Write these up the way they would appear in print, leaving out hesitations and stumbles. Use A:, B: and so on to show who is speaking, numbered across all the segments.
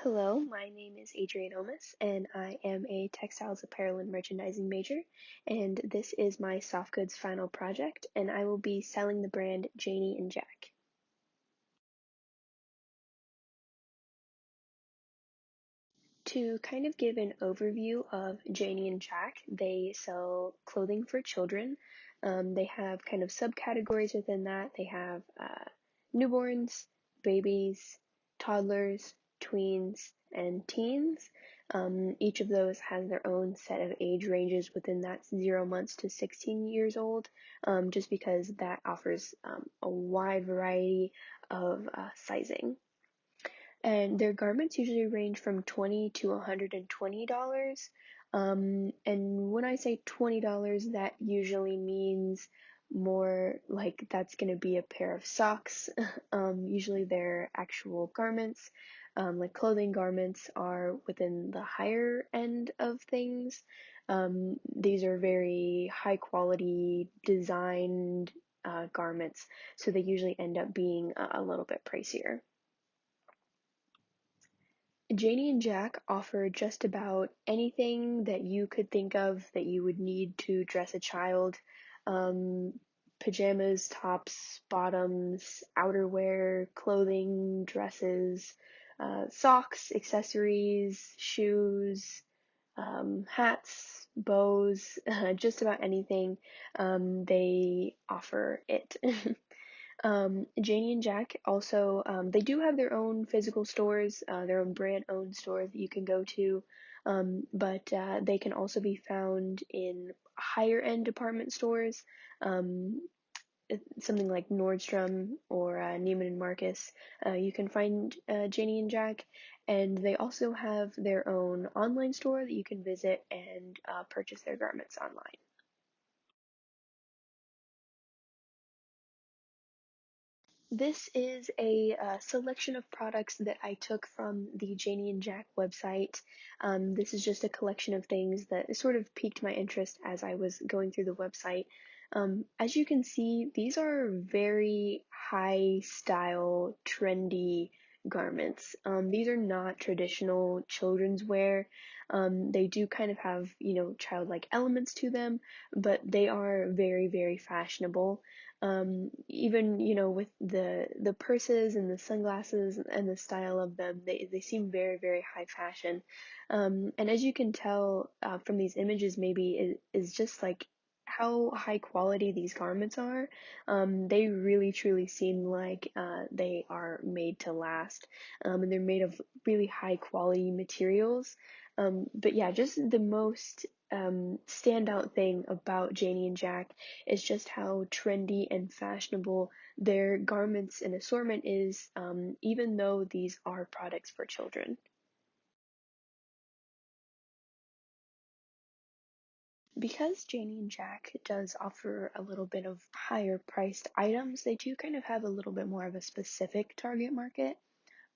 A: Hello, my name is Adrienne Omis, and I am a textiles, apparel, and merchandising major. And this is my Softgoods final project, and I will be selling the brand Janie and Jack. To kind of give an overview of Janie and Jack, they sell clothing for children. They have kind of subcategories within that. They have newborns, babies, toddlers, tweens, and teens. Each of those has their own set of age ranges within that 0 months to 16 years old, just because that offers a wide variety of sizing. And their garments usually range from $20 to $120. And when I say $20, that usually means more like that's going to be a pair of socks. Usually they're actual garments. Like clothing garments are within the higher end of things. These are very high quality designed garments, so they usually end up being a little bit pricier. Janie and Jack offer just about anything that you could think of that you would need to dress a child. Um, Pajamas, tops, bottoms, outerwear, clothing, dresses, socks, accessories, shoes, hats, bows, just about anything. They offer it. Janie and Jack also, they do have their own physical stores, their own brand owned stores that you can go to, but they can also be found in higher end department stores, um, something like Nordstrom or Neiman and Marcus. You can find Janie and Jack, and they also have their own online store that you can visit and purchase their garments online. This is a selection of products that I took from the Janie and Jack website. This is just a collection of things that sort of piqued my interest as I was going through the website. As you can see, these are very high style, trendy garments. These are not traditional children's wear. They do kind of have, childlike elements to them, but they are very, very fashionable. Even with the purses and the sunglasses and the style of them, they seem very, very high fashion. And as you can tell from these images, maybe it is just like how high quality these garments are. They really truly seem like they are made to last, and they're made of really high quality materials. But yeah, just the most standout thing about Janie and Jack is just how trendy and fashionable their garments and assortment is, even though these are products for children. Because Janie and Jack does offer a little bit of higher priced items, they do kind of have a little bit more of a specific target market.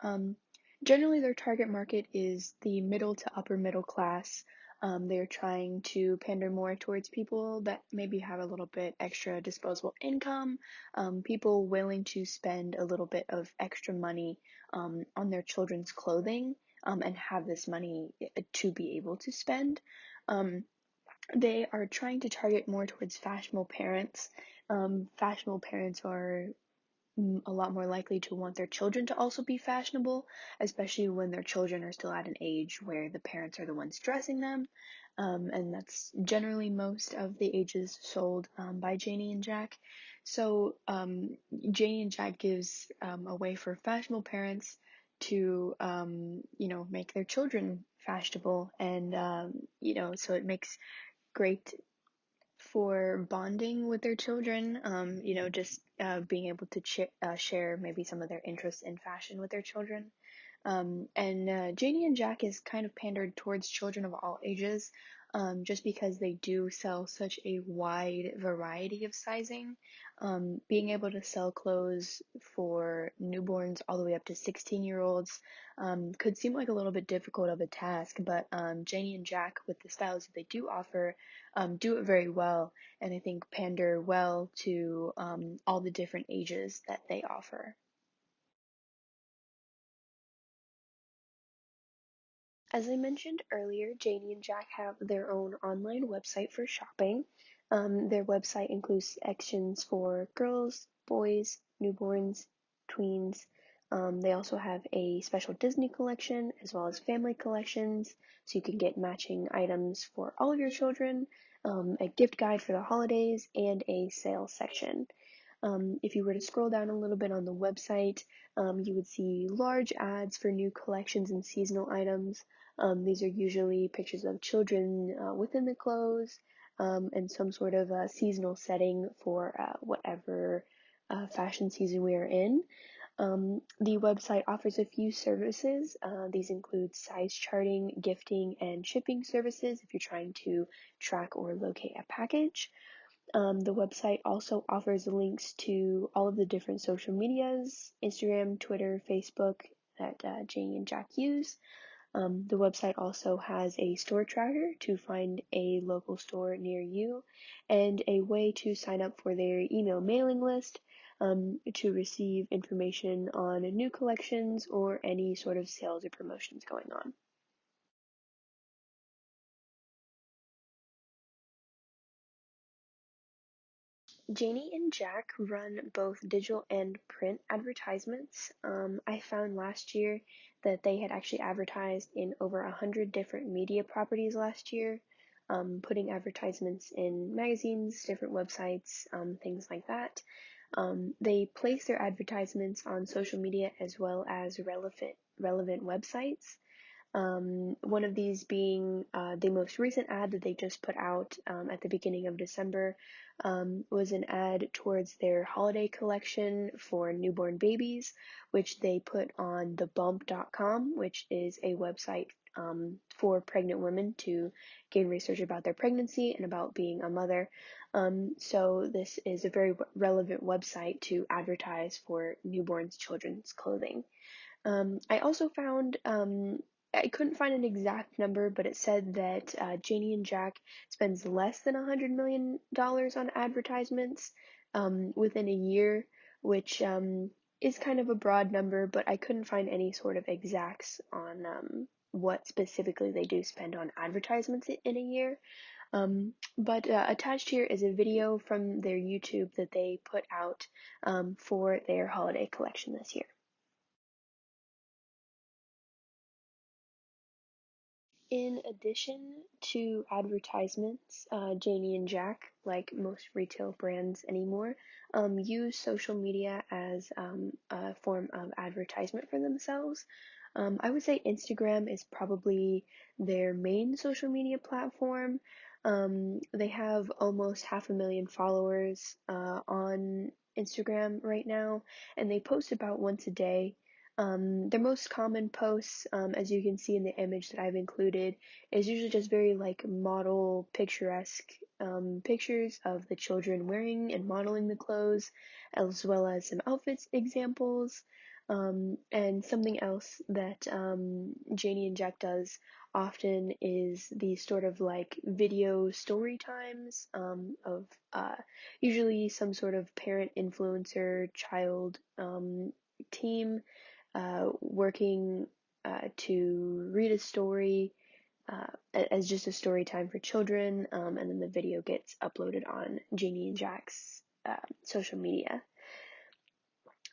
A: Um, Generally, their target market is the middle to upper middle class. They're trying to pander more towards people that maybe have a little bit extra disposable income, people willing to spend a little bit of extra money on their children's clothing, and have this money to be able to spend. Um, they are trying to target more towards fashionable parents. Fashionable parents are a lot more likely to want their children to also be fashionable, especially when their children are still at an age where the parents are the ones dressing them. And that's generally most of the ages sold by Janie and Jack. So Janie and Jack gives a way for fashionable parents to, make their children fashionable, and so it makes great for bonding with their children, just being able to share maybe some of their interests in fashion with their children. And Janie and Jack is kind of pandered towards children of all ages, just because they do sell such a wide variety of sizing. Being able to sell clothes for newborns all the way up to 16-year-olds could seem like a little bit difficult of a task, but Janie and Jack, with the styles that they do offer, do it very well, and I think pander well to all the different ages that they offer. As I mentioned earlier, Janie and Jack have their own online website for shopping. Their website includes sections for girls, boys, newborns, tweens. They also have a special Disney collection as well as family collections, so you can get matching items for all of your children, a gift guide for the holidays, and a sales section. If you were to scroll down a little bit on the website, you would see large ads for new collections and seasonal items. These are usually pictures of children within the clothes and some sort of seasonal setting for whatever fashion season we are in. The website offers a few services. These include size charting, gifting, and shipping services if you're trying to track or locate a package. The website also offers links to all of the different social medias, Instagram, Twitter, Facebook, that Janie and Jack use. The website also has a store tracker to find a local store near you and a way to sign up for their email mailing list to receive information on new collections or any sort of sales or promotions going on. Janie and Jack run both digital and print advertisements. I found last year that they had actually advertised in over 100 different media properties last year, putting advertisements in magazines, different websites, things like that. They place their advertisements on social media as well as relevant websites. One of these being the most recent ad that they just put out at the beginning of December was an ad towards their holiday collection for newborn babies, which they put on thebump.com, which is a website for pregnant women to gain research about their pregnancy and about being a mother. So this is a very relevant website to advertise for newborns children's clothing. I also found I couldn't find an exact number, but it said that Janie and Jack spends less than $100 million on advertisements within a year, which is kind of a broad number, but I couldn't find any sort of exacts on what specifically they do spend on advertisements in a year. But attached here is a video from their YouTube that they put out for their holiday collection this year. In addition to advertisements, Janie and Jack, like most retail brands anymore, use social media as a form of advertisement for themselves. I would say Instagram is probably their main social media platform. They have almost 500,000 followers on Instagram right now, and they post about once a day. Their most common posts, as you can see in the image that I've included, is usually just very like model picturesque pictures of the children wearing and modeling the clothes, as well as some outfits examples. And something else that Janie and Jack does often is these sort of like video story times of usually some sort of parent influencer child team working to read a story as just a story time for children, and then the video gets uploaded on Janie and Jack's social media.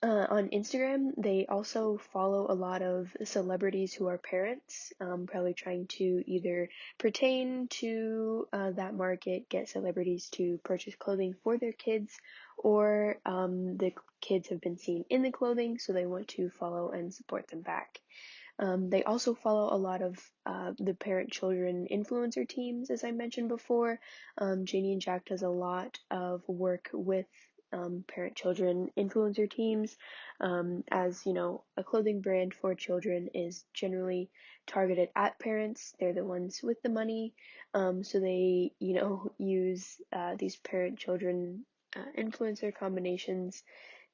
A: On Instagram, they also follow a lot of celebrities who are parents, probably trying to either pertain to that market, get celebrities to purchase clothing for their kids, or the kids have been seen in the clothing, so they want to follow and support them back. They also follow a lot of the parent-children influencer teams, as I mentioned before. Janie and Jack does a lot of work with parent-children influencer teams. As you know, a clothing brand for children is generally targeted at parents. They're the ones with the money, so they, use these parent-children influencer combinations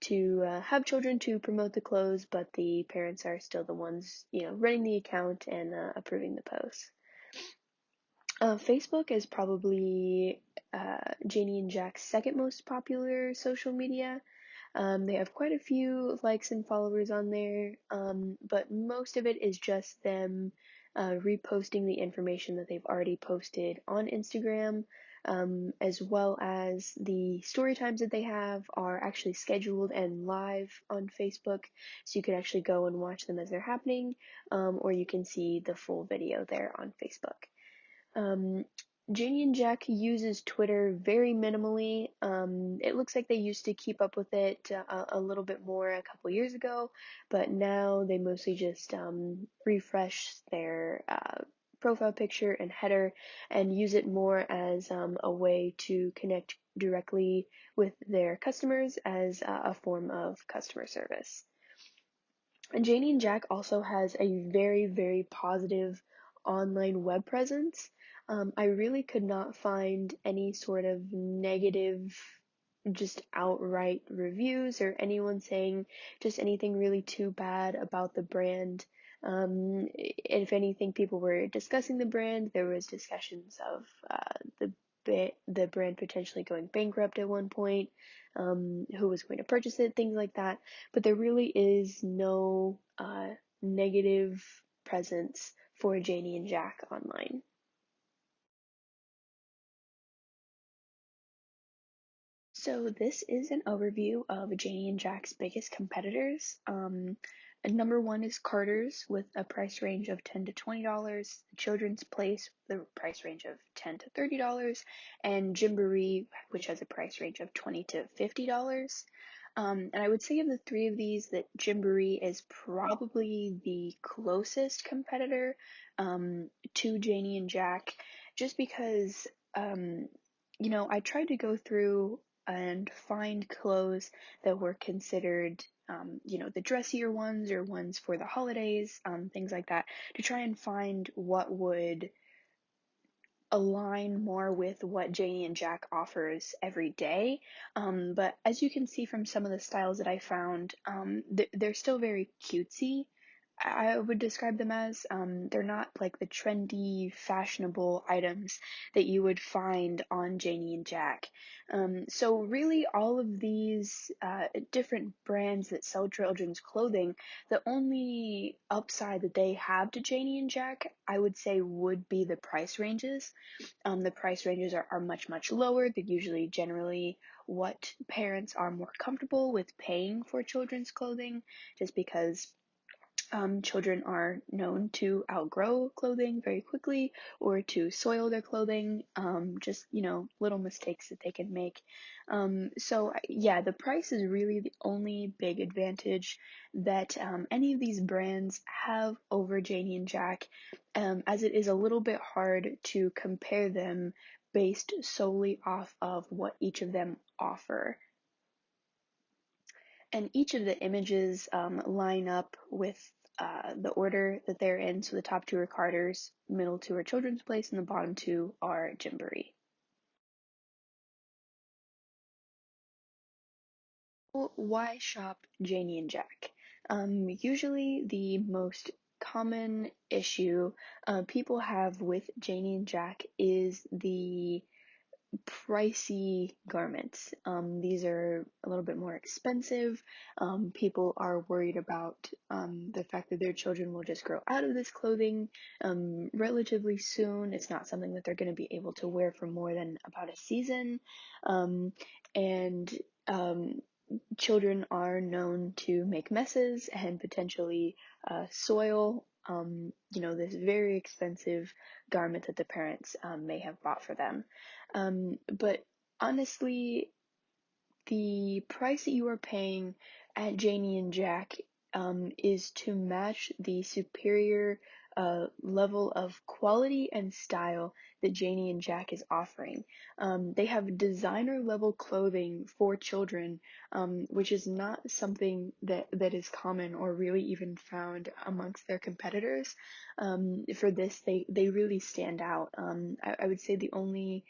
A: to have children to promote the clothes, but the parents are still the ones, running the account and approving the posts. Facebook is probably Janie and Jack's second most popular social media. They have quite a few likes and followers on there, but most of it is just them reposting the information that they've already posted on Instagram, as well as the story times that they have are actually scheduled and live on Facebook, so you can actually go and watch them as they're happening, or you can see the full video there on Facebook. Um, Janie and Jack uses Twitter very minimally. It looks like they used to keep up with it a little bit more a couple years ago, but now they mostly just refresh their profile picture and header and use it more as a way to connect directly with their customers as a form of customer service. And Janie and Jack also has a very, very positive online web presence. I really could not find any sort of negative, just outright reviews or anyone saying just anything really too bad about the brand. If anything, people were discussing the brand. There was discussions of the brand potentially going bankrupt at one point, who was going to purchase it, things like that. But there really is no negative presence for Janie and Jack online. So this is an overview of Janie and Jack's biggest competitors. Number one is Carter's with a price range of $10 to $20. Children's Place with a price range of $10 to $30, and Gymboree, which has a price range of $20 to $50. And I would say of the three of these that Gymboree is probably the closest competitor to Janie and Jack, just because I tried to go through and find clothes that were considered, the dressier ones or ones for the holidays, things like that, to try and find what would align more with what Janie and Jack offers every day. But as you can see from some of the styles that I found, they're still very cutesy. I would describe them as they're not like the trendy, fashionable items that you would find on Janie and Jack. So really, all of these different brands that sell children's clothing, the only upside that they have to Janie and Jack, I would say, would be the price ranges. The price ranges are much, much lower. They're usually generally what parents are more comfortable with paying for children's clothing, just because children are known to outgrow clothing very quickly or to soil their clothing, just, little mistakes that they can make. So, yeah, the price is really the only big advantage that any of these brands have over Janie and Jack, as it is a little bit hard to compare them based solely off of what each of them offer. And each of the images line up with the order that they're in. So the top two are Carter's, middle two are Children's Place, and the bottom two are Gymboree. Well, why shop Janie and Jack? Usually the most common issue people have with Janie and Jack is the pricey garments. These are a little bit more expensive. People are worried about the fact that their children will just grow out of this clothing relatively soon. It's not something that they're going to be able to wear for more than about a season. And children are known to make messes and potentially soil, this very expensive garment that the parents may have bought for them. But honestly, the price that you are paying at Janie and Jack is to match the superior level of quality and style that Janie and Jack is offering. They have designer level clothing for children, which is not something that is common or really even found amongst their competitors. For this, they really stand out. I would say the only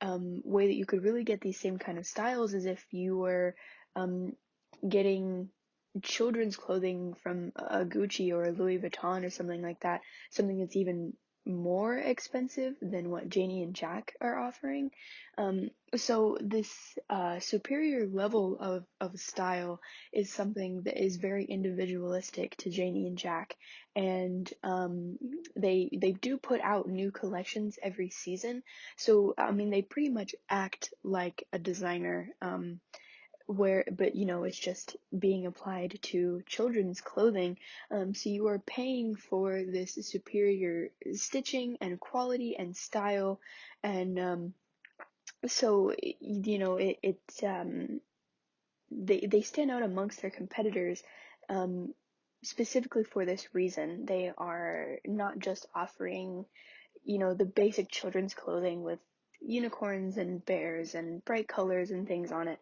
A: way that you could really get these same kind of styles is if you were um, getting children's clothing from a Gucci or a Louis Vuitton or something like that, something that's even more expensive than what Janie and Jack are offering. So this superior level of style is something that is very individualistic to Janie and Jack, and they do put out new collections every season. So I mean, they pretty much act like a designer. But it's just being applied to children's clothing. So you are paying for this superior stitching and quality and style, and so they stand out amongst their competitors. Um, Specifically for this reason, they are not just offering the basic children's clothing with unicorns and bears and bright colors and things on it.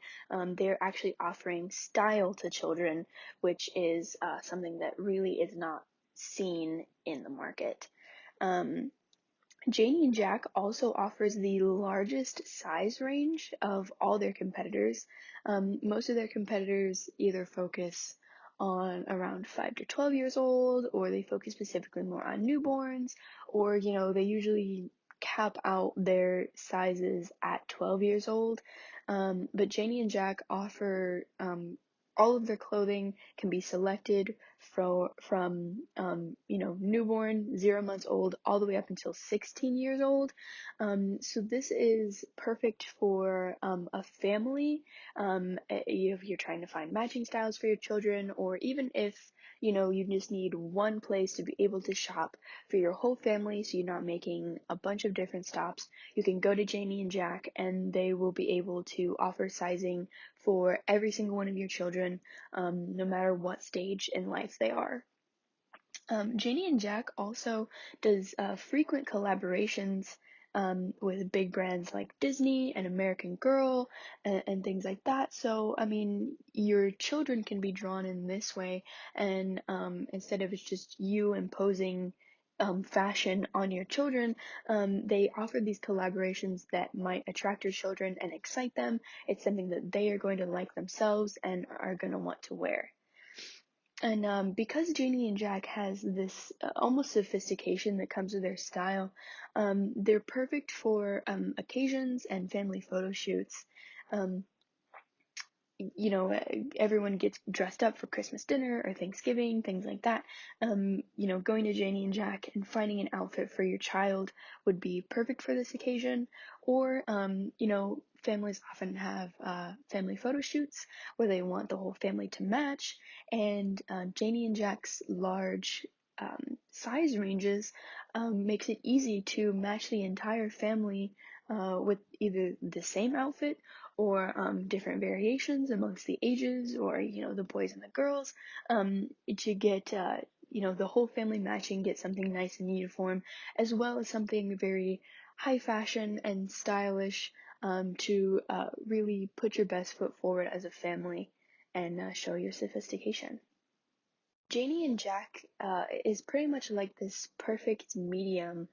A: They're actually offering style to children, which is something that really is not seen in the market. Um, Janie and Jack also offers the largest size range of all their competitors. Most of their competitors either focus on around 5 to 12 years old, or they focus specifically more on newborns, or they usually cap out their sizes at 12 years old. But Janie and Jack offer all of their clothing can be selected from newborn 0 months old all the way up until 16 years old. So this is perfect for a family, if you're trying to find matching styles for your children, or even if you just need one place to be able to shop for your whole family, so you're not making a bunch of different stops. You can go to Janie and Jack, and they will be able to offer sizing for every single one of your children, no matter what stage in life they are. Janie and Jack also does frequent collaborations with big brands like Disney and American Girl and things like that. So, I mean, your children can be drawn in this way, and instead of it's just you imposing fashion on your children, they offer these collaborations that might attract your children and excite them. It's something that they are going to like themselves and are going to want to wear. And because Janie and Jack has this almost sophistication that comes with their style, they're perfect for occasions and family photo shoots. Um, Everyone gets dressed up for Christmas dinner or Thanksgiving, things like that. Going to Janie and Jack and finding an outfit for your child would be perfect for this occasion. Or, families often have family photo shoots where they want the whole family to match, and Janie and Jack's large size ranges makes it easy to match the entire family with either the same outfit or different variations amongst the ages, or the boys and the girls, to get the whole family matching, get something nice and uniform, as well as something very high fashion and stylish, to really put your best foot forward as a family and show your sophistication. Janie and Jack is pretty much like this perfect medium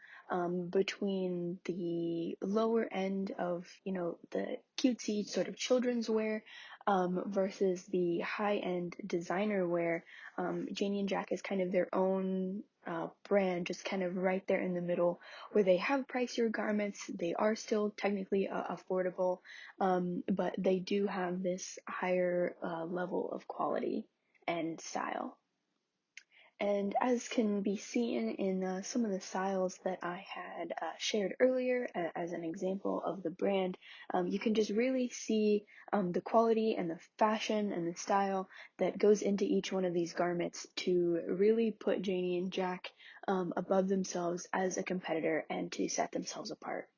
A: between the lower end of, the cutesy sort of children's wear versus the high-end designer wear. Janie and Jack is kind of their own brand, just kind of right there in the middle, where they have pricier garments. They are still technically affordable, but they do have this higher level of quality and style. And as can be seen in some of the styles that I had shared earlier as an example of the brand, you can just really see the quality and the fashion and the style that goes into each one of these garments to really put Janie and Jack above themselves as a competitor and to set themselves apart.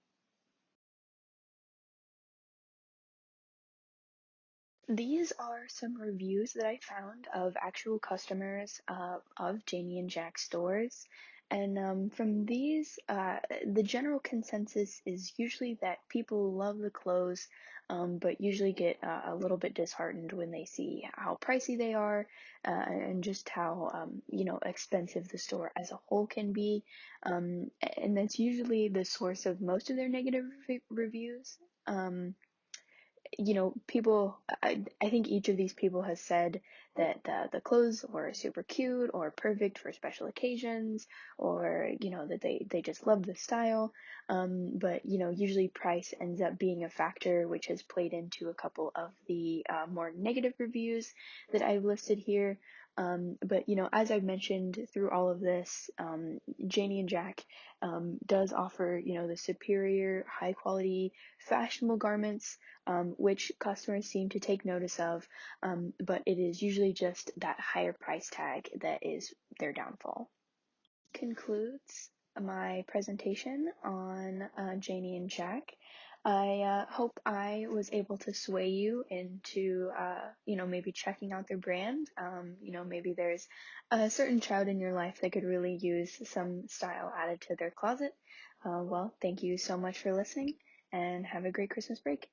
A: These are some reviews that I found of actual customers of Janie and Jack stores. And from these, the general consensus is usually that people love the clothes, but usually get a little bit disheartened when they see how pricey they are, and just how, expensive the store as a whole can be. And that's usually the source of most of their negative reviews. Um, people, I think each of these people has said that the clothes were super cute or perfect for special occasions, or, that they just love the style. But, usually price ends up being a factor, which has played into a couple of the more negative reviews that I've listed here. But, as I've mentioned through all of this, Janie and Jack does offer, the superior, high quality, fashionable garments, which customers seem to take notice of, but it is usually just that higher price tag that is their downfall. Concludes my presentation on Janie and Jack. I hope I was able to sway you into, maybe checking out their brand. Maybe there's a certain child in your life that could really use some style added to their closet. Well, thank you so much for listening, and have a great Christmas break.